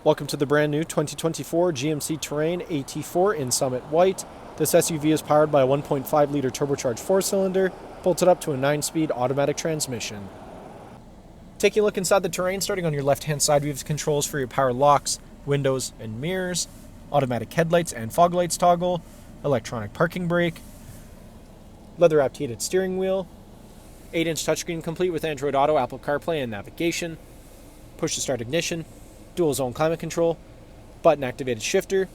Welcome to the brand new 2024 GMC Terrain AT4 in Summit White. This SUV is powered by a 1.5-liter turbocharged 4-cylinder, bolted up to a 9-speed automatic transmission. Taking a look inside the Terrain, starting on your left-hand side, we have controls for your power locks, windows, and mirrors, automatic headlights and fog lights toggle, electronic parking brake, leather-wrapped heated steering wheel, 8-inch touchscreen complete with Android Auto, Apple CarPlay, and navigation, push-to-start ignition, dual-zone climate control, button-activated shifter,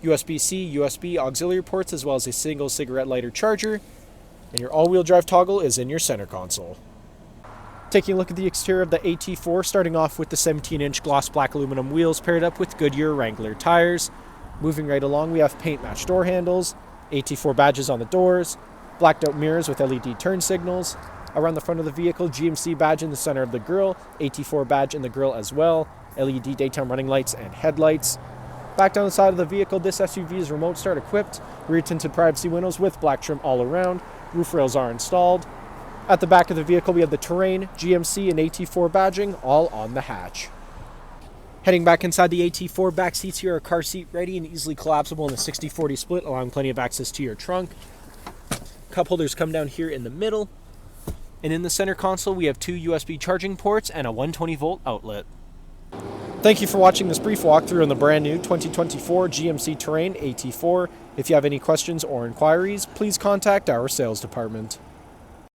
USB-C, USB auxiliary ports, as well as a single cigarette lighter charger, and your all-wheel drive toggle is in your center console. Taking a look at the exterior of the AT4, starting off with the 17-inch gloss black aluminum wheels paired up with Goodyear Wrangler tires. Moving right along, we have paint-matched door handles, AT4 badges on the doors, blacked-out mirrors with LED turn signals. Around the front of the vehicle, GMC badge in the center of the grille, AT4 badge in the grille as well, LED daytime running lights and headlights. Back down the side of the vehicle, this SUV is remote start equipped, rear tinted privacy windows with black trim all around, roof rails are installed. At the back of the vehicle, we have the Terrain, GMC, and AT4 badging all on the hatch. Heading back inside the AT4, back seats here are car seat ready and easily collapsible in a 60-40 split, allowing plenty of access to your trunk. Cup holders come down here in the middle. And in the center console, we have 2 USB charging ports and a 120-volt outlet. Thank you for watching this brief walkthrough on the brand new 2024 GMC Terrain AT4. If you have any questions or inquiries, please contact our sales department.